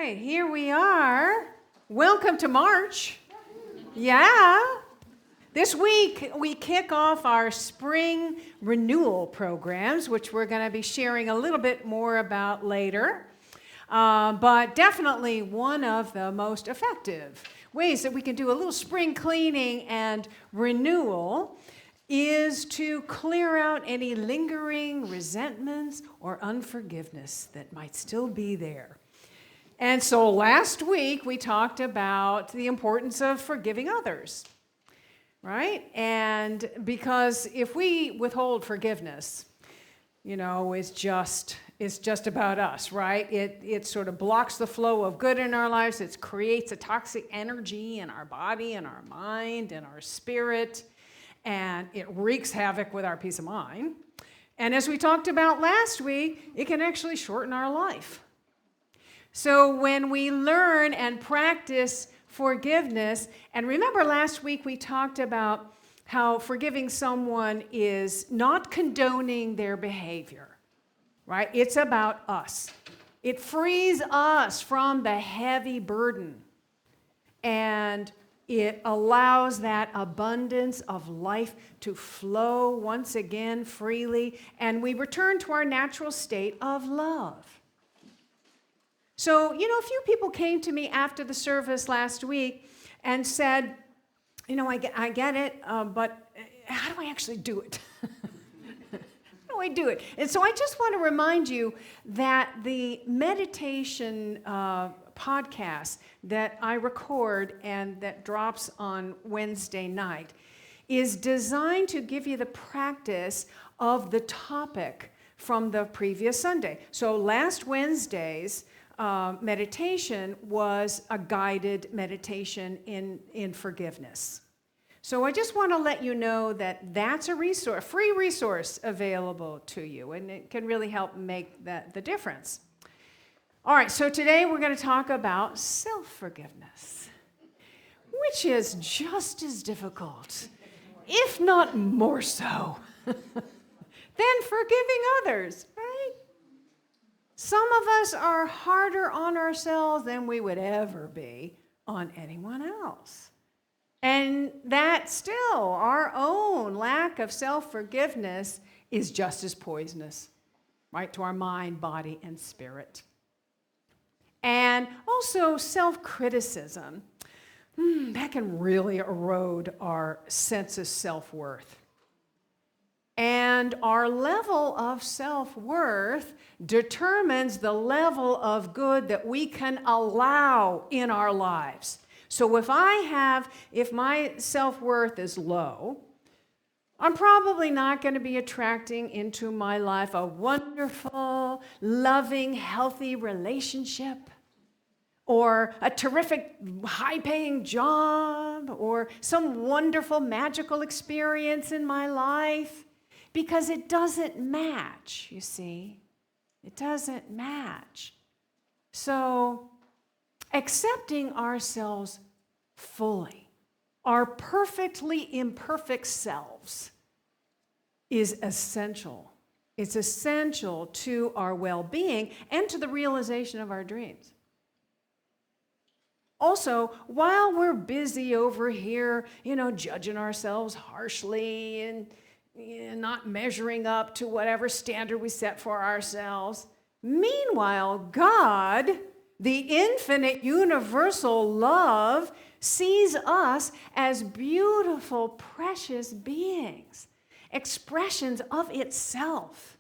right, here we are. Welcome to March. Yeah. This week, we kick off our spring renewal programs, which we're going to be sharing a little bit more about later. But definitely one of the most effective ways that we can do a little spring cleaning and renewal is to clear out any lingering resentments or unforgiveness that might still be there. And so last week we talked about the importance of forgiving others, right? And because if we withhold forgiveness, it's just about us, right? It sort of blocks the flow of good in our lives. It creates a toxic energy in our body and our mind and our spirit, and it wreaks havoc with our peace of mind. And as we talked about last week, it can actually shorten our life. So when we learn and practice forgiveness, and remember last week we talked about how forgiving someone is not condoning their behavior, right? It's about us. It frees us from the heavy burden, and it allows that abundance of life to flow once again freely, and we return to our natural state of love. So, a few people came to me after the service last week and said, I get it, but how do I actually do it? How do I do it? And so I just want to remind you that the meditation podcast that I record and that drops on Wednesday night is designed to give you the practice of the topic from the previous Sunday. So last Wednesday's meditation was a guided meditation in forgiveness. So I just want to let you know that that's a resource, free resource available to you, and it can really help make the difference. All right, so today we're going to talk about self-forgiveness, which is just as difficult, if not more so, than forgiving others, right? Some of us are harder on ourselves than we would ever be on anyone else. And that still, our own lack of self-forgiveness is just as poisonous, right, to our mind, body, and spirit. And also self-criticism, that can really erode our sense of self-worth. And our level of self-worth determines the level of good that we can allow in our lives. So if my self-worth is low, I'm probably not going to be attracting into my life a wonderful, loving, healthy relationship, or a terrific, high-paying job, or some wonderful, magical experience in my life. Because it doesn't match, you see. It doesn't match. So, accepting ourselves fully, our perfectly imperfect selves, is essential. It's essential to our well-being and to the realization of our dreams. Also, while we're busy over here, judging ourselves harshly and not measuring up to whatever standard we set for ourselves. Meanwhile, God, the infinite universal love, sees us as beautiful, precious beings, expressions of itself,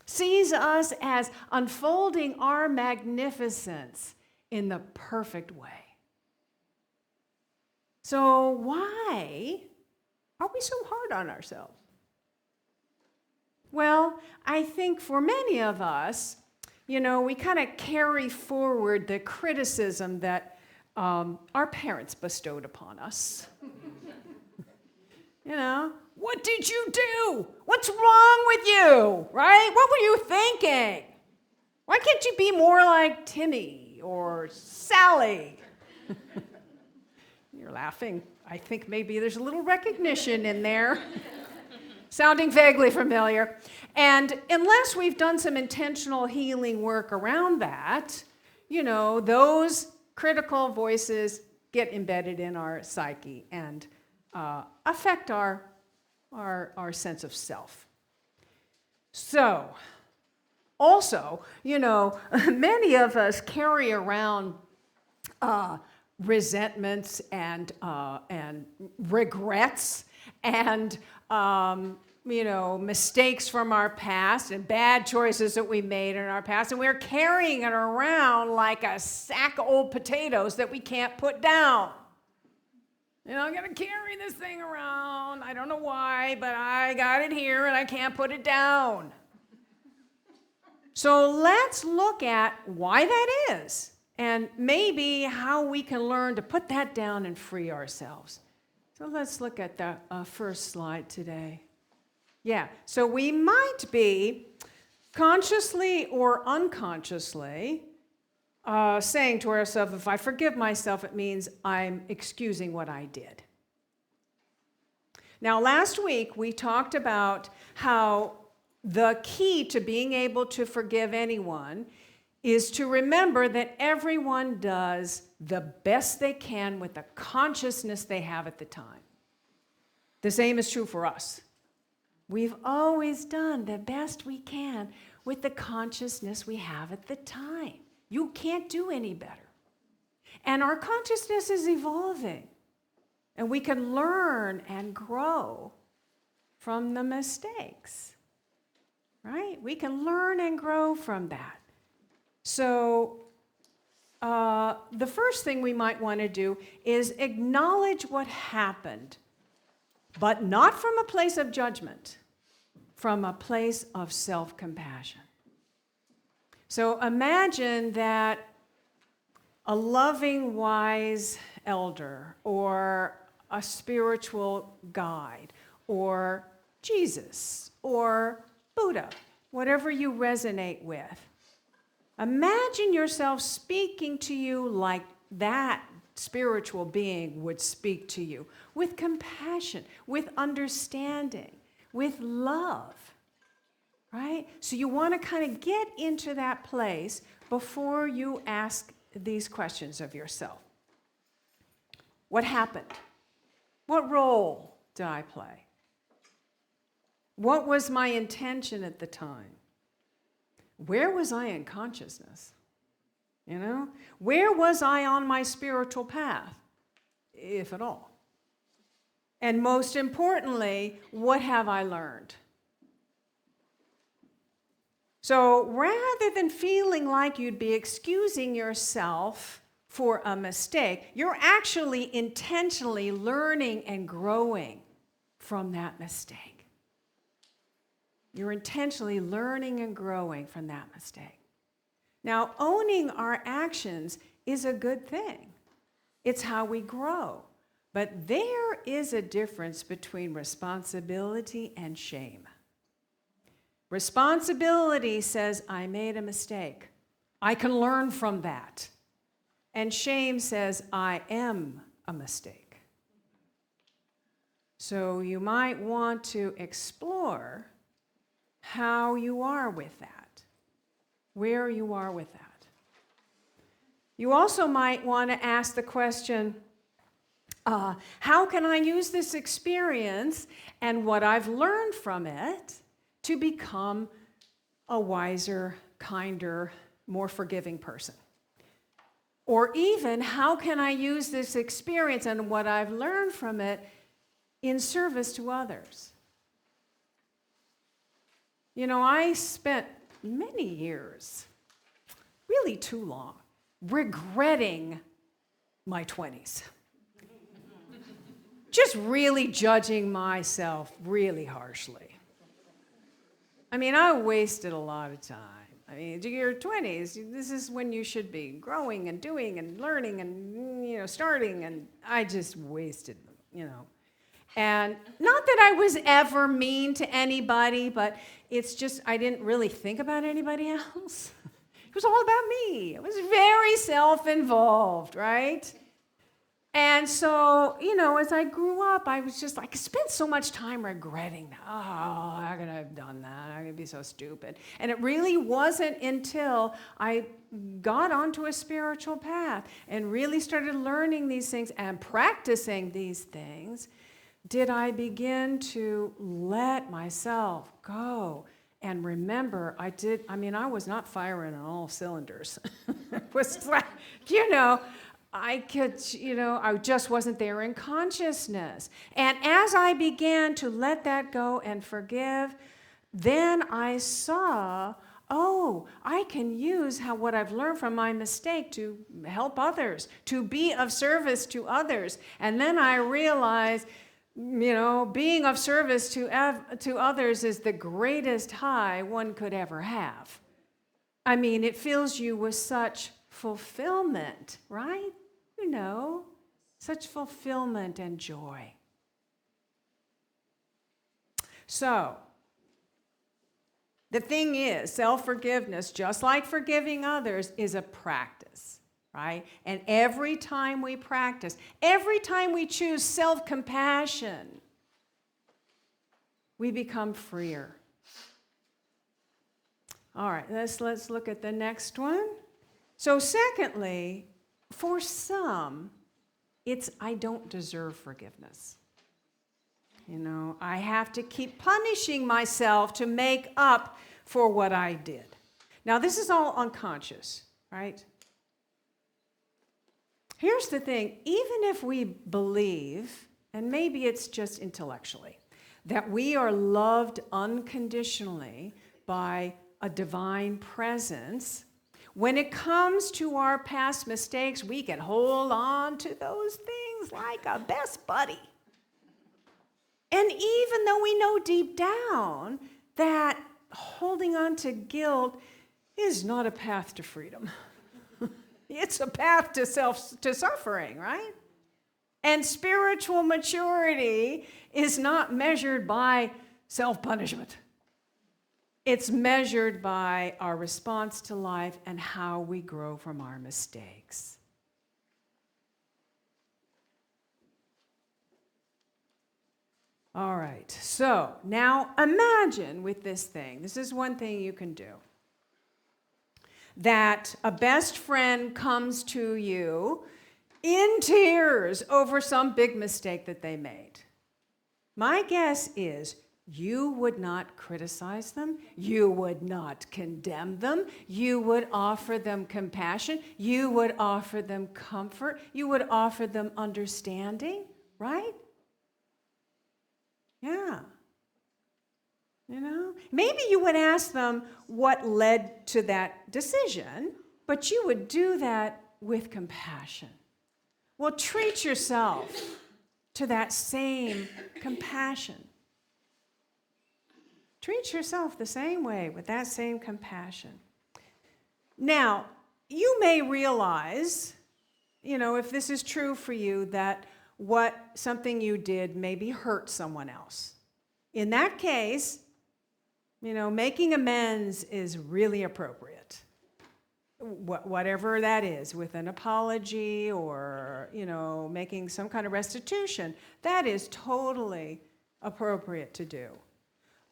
sees us as unfolding our magnificence in the perfect way. So why are we so hard on ourselves? Well, I think for many of us, we kind of carry forward the criticism that our parents bestowed upon us. What did you do? What's wrong with you, right? What were you thinking? Why can't you be more like Timmy or Sally? You're laughing. I think maybe there's a little recognition in there. Sounding vaguely familiar. And unless we've done some intentional healing work around that, those critical voices get embedded in our psyche and affect our sense of self. So, also, many of us carry around resentments and regrets and mistakes from our past and bad choices that we made in our past, and we're carrying it around like a sack of old potatoes that we can't put down. I'm going to carry this thing around. I don't know why, but I got it here and I can't put it down. So let's look at why that is and maybe how we can learn to put that down and free ourselves. So let's look at the first slide today. Yeah, so we might be consciously or unconsciously saying to ourselves, if I forgive myself, it means I'm excusing what I did. Now, last week we talked about how the key to being able to forgive anyone is to remember that everyone does the best they can with the consciousness they have at the time. The same is true for us. We've always done the best we can with the consciousness we have at the time. You can't do any better. And our consciousness is evolving. And we can learn and grow from the mistakes. Right? We can learn and grow from that. So the first thing we might want to do is acknowledge what happened, but not from a place of judgment, from a place of self-compassion. So imagine that a loving, wise elder or a spiritual guide or Jesus or Buddha, whatever you resonate with. Imagine yourself speaking to you like that spiritual being would speak to you, with compassion, with understanding, with love, right? So you want to kind of get into that place before you ask these questions of yourself. What happened? What role did I play? What was my intention at the time? Where was I in consciousness? Where was I on my spiritual path, if at all? And most importantly, what have I learned? So rather than feeling like you'd be excusing yourself for a mistake, you're actually intentionally learning and growing from that mistake. You're intentionally learning and growing from that mistake. Now, owning our actions is a good thing. It's how we grow. But there is a difference between responsibility and shame. Responsibility says, I made a mistake. I can learn from that. And shame says, I am a mistake. So you might want to explore how you are with that, where you are with that. You also might want to ask the question, how can I use this experience and what I've learned from it to become a wiser, kinder, more forgiving person? Or even, how can I use this experience and what I've learned from it in service to others? I spent many years, really too long, regretting my 20s. Just really judging myself really harshly. I wasted a lot of time. Your 20s, this is when you should be growing and doing and learning and, starting, and I just wasted them, And not that I was ever mean to anybody, but it's just I didn't really think about anybody else. It was all about me. I was very self-involved, right? And so, as I grew up, I was just like, I spent so much time regretting that. Oh, I could have done that. I could be so stupid. And it really wasn't until I got onto a spiritual path and really started learning these things and practicing these things, did I begin to let myself go and remember I was not firing on all cylinders. It was like, I just wasn't there in consciousness. And as I began to let that go and forgive, then I saw, I can use what I've learned from my mistake to help others, to be of service to others. And then I realized, being of service to others is the greatest high one could ever have. I mean, it fills you with such fulfillment, right? Such fulfillment and joy. So, the thing is, self-forgiveness, just like forgiving others, is a practice, right? And every time we practice, every time we choose self-compassion, we become freer. All right, let's look at the next one. So secondly, for some, it's I don't deserve forgiveness. I have to keep punishing myself to make up for what I did. Now, this is all unconscious, right? Here's the thing, even if we believe, and maybe it's just intellectually, that we are loved unconditionally by a divine presence, when it comes to our past mistakes, we can hold on to those things like a best buddy. And even though we know deep down that holding on to guilt is not a path to freedom. It's a path to suffering, right? And spiritual maturity is not measured by self-punishment. It's measured by our response to life and how we grow from our mistakes. All right, so now imagine with this thing, this is one thing you can do, that a best friend comes to you in tears over some big mistake that they made. My guess is you would not criticize them. You would not condemn them. You would offer them compassion. You would offer them comfort. You would offer them understanding, right? Yeah. Maybe you would ask them what led to that decision, but you would do that with compassion. Well, treat yourself to that same compassion. Treat yourself the same way with that same compassion. Now, you may realize, if this is true for you, that something you did maybe hurt someone else. In that case, making amends is really appropriate. Whatever that is, with an apology or, making some kind of restitution, that is totally appropriate to do.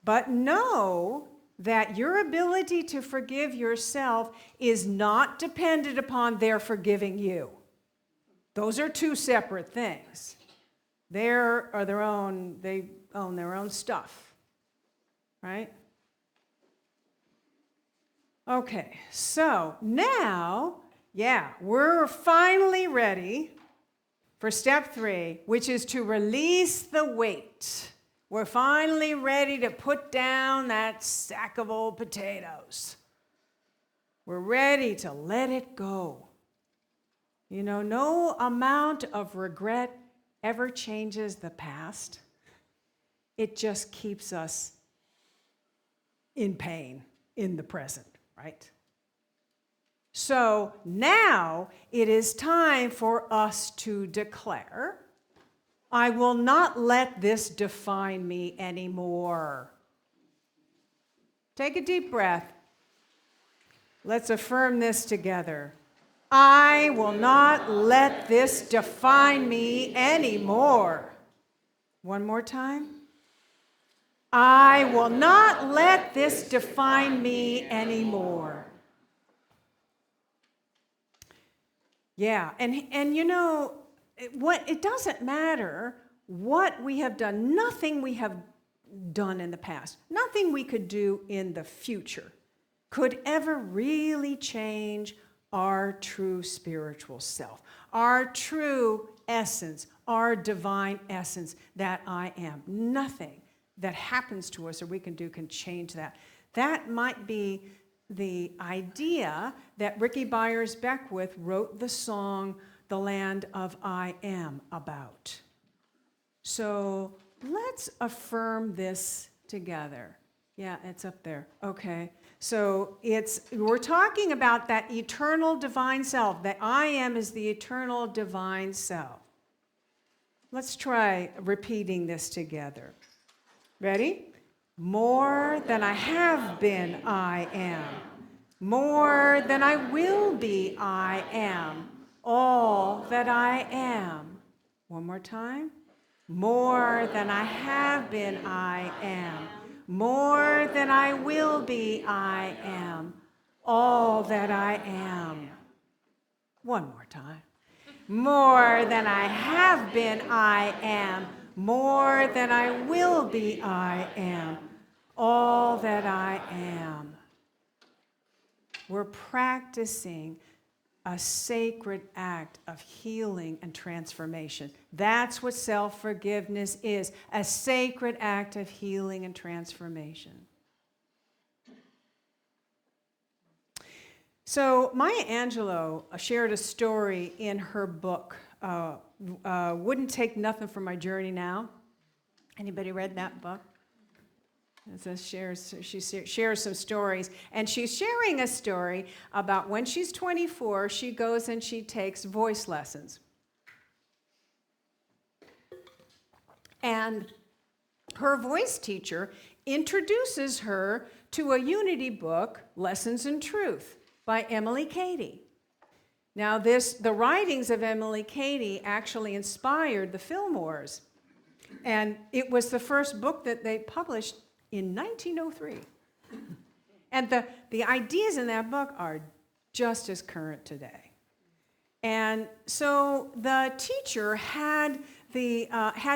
But know that your ability to forgive yourself is not dependent upon their forgiving you. Those are two separate things. They own their own stuff, right? Okay, so now, we're finally ready for step 3, which is to release the weight. We're finally ready to put down that sack of old potatoes. We're ready to let it go. No amount of regret ever changes the past. It just keeps us in pain in the present, right? So now it is time for us to declare, I will not let this define me anymore. Take a deep breath. Let's affirm this together. I will not let this define me anymore. One more time. I will not let this define me anymore. Yeah, and you know, it doesn't matter what we have done, nothing we have done in the past, nothing we could do in the future could ever really change our true spiritual self, our true essence, our divine essence that I am. Nothing that happens to us or we can do can change that. That might be the idea that Ricky Byers-Beckwith wrote the song, The Land of I Am, about. So let's affirm this together. Yeah, it's up there. Okay. So we're talking about that eternal divine self. That I am is the eternal divine self. Let's try repeating this together. Ready? More than I have been, I am. More than I will be, I am. All that I am. One more time. More than I have been, I am. More than I will be, I am. All that I am. One more time. More than I have been, I am. More than I will be, I am. All that I am. We're practicing a sacred act of healing and transformation. That's what self-forgiveness is, a sacred act of healing and transformation. So Maya Angelou shared a story in her book, Wouldn't Take Nothing from My Journey Now. Anybody read that book? She shares some stories, and she's sharing a story about when she's 24, she goes and she takes voice lessons. And her voice teacher introduces her to a Unity book, Lessons in Truth, by Emily Cady. Now, the writings of Emily Cady actually inspired the Fillmores, and it was the first book that they published in 1903. And the ideas in that book are just as current today. And so the teacher had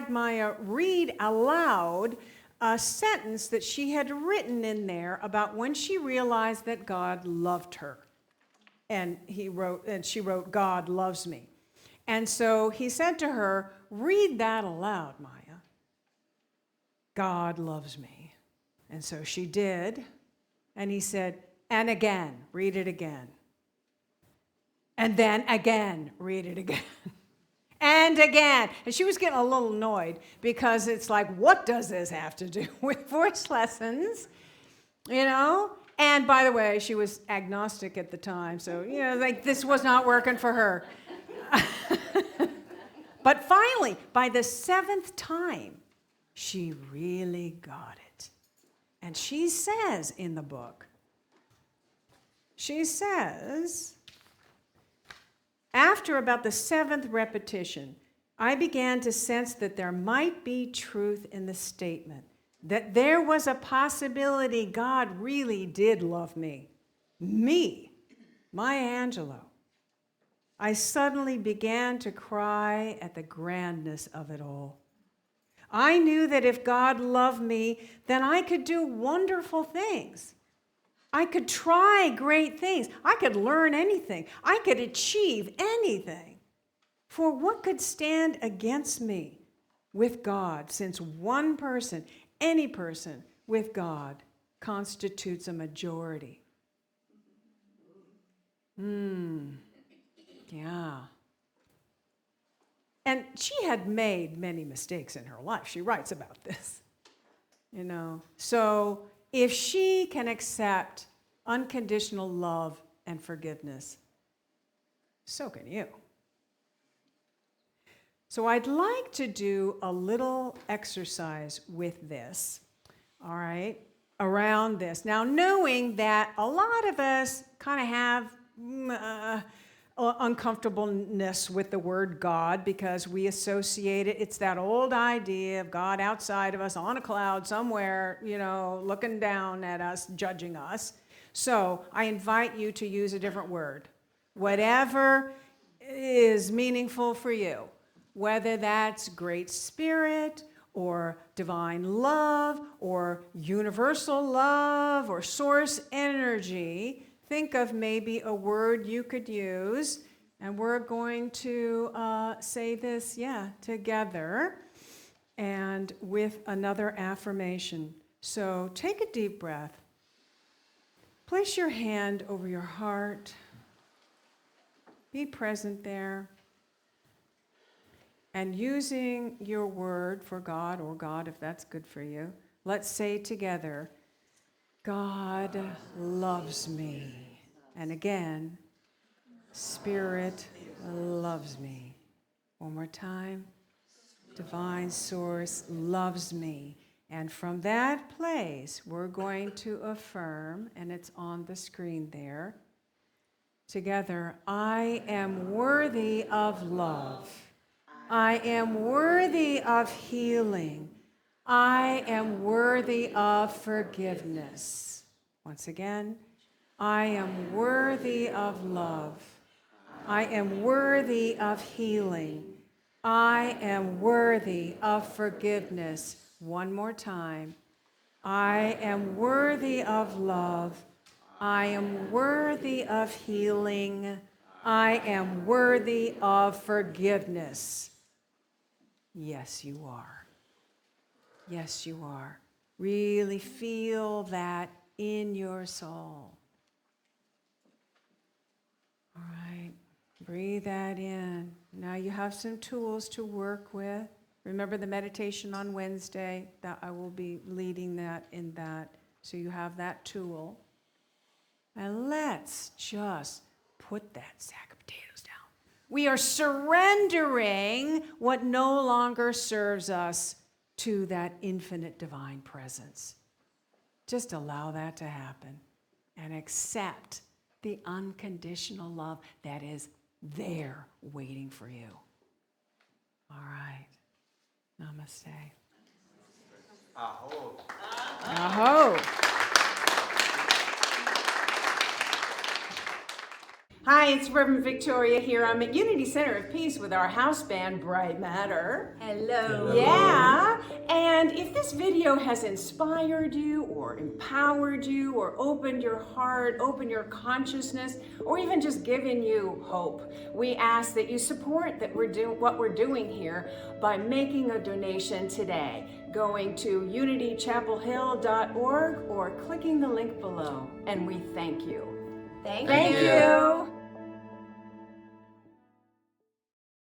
Maya read aloud a sentence that she had written in there about when she realized that God loved her. And she wrote, God loves me. And so he said to her, read that aloud, Maya. God loves me. And so she did, and he said, and again, read it again. And then again, read it again. And again. And she was getting a little annoyed because it's like, what does this have to do with voice lessons? You know? And by the way, she was agnostic at the time, so, you know, like this was not working for her. But finally, by the 7th time, she really got it. And she says in the book, she says, after about the 7th repetition, I began to sense that there might be truth in the statement, that there was a possibility God really did love me. Me, Maya Angelou. I suddenly began to cry at the grandness of it all. I knew that if God loved me, then I could do wonderful things. I could try great things. I could learn anything. I could achieve anything. For what could stand against me with God, since one person, any person with God, constitutes a majority? Yeah. And she had made many mistakes in her life. She writes about this, you know. So if she can accept unconditional love and forgiveness, so can you. So I'd like to do a little exercise with this, all right, around this. Now, knowing that a lot of us kind of have uncomfortableness with the word God because we associate it. It's that old idea of God outside of us on a cloud somewhere, looking down at us, judging us. So I invite you to use a different word. Whatever is meaningful for you, whether that's Great Spirit or divine love or universal love or source energy. Think of maybe a word you could use, and we're going to say this, together, and with another affirmation. So take a deep breath. Place your hand over your heart. Be present there. And using your word for God, or God if that's good for you, let's say together, God loves me. And again, Spirit loves me. One more time. Divine Source loves me. And from that place, we're going to affirm, and it's on the screen there. Together, I am worthy of love. I am worthy of healing. I am worthy of forgiveness. Once again, I am worthy of love. I am worthy of healing. I am worthy of forgiveness. One more time. I am worthy of love. I am worthy of healing. I am worthy of forgiveness. Yes, you are. Yes, you are. Really feel that in your soul. All right. Breathe that in. Now you have some tools to work with. Remember the meditation on Wednesday, that I will be leading that in that. So you have that tool. And let's just put that sack of potatoes down. We are surrendering what no longer serves us to that infinite divine presence. Just allow that to happen and accept the unconditional love that is there waiting for you. All right. Namaste. Aho. Aho. Hi, it's Reverend Victoria here. I'm at Unity Center of Peace with our house band, Bright Matter. Hello. Yeah, and if this video has inspired you or empowered you or opened your heart, opened your consciousness, or even just given you hope, we ask that you support what we're doing here by making a donation today, going to unitychapelhill.org or clicking the link below. And we thank you. Thank Thank you.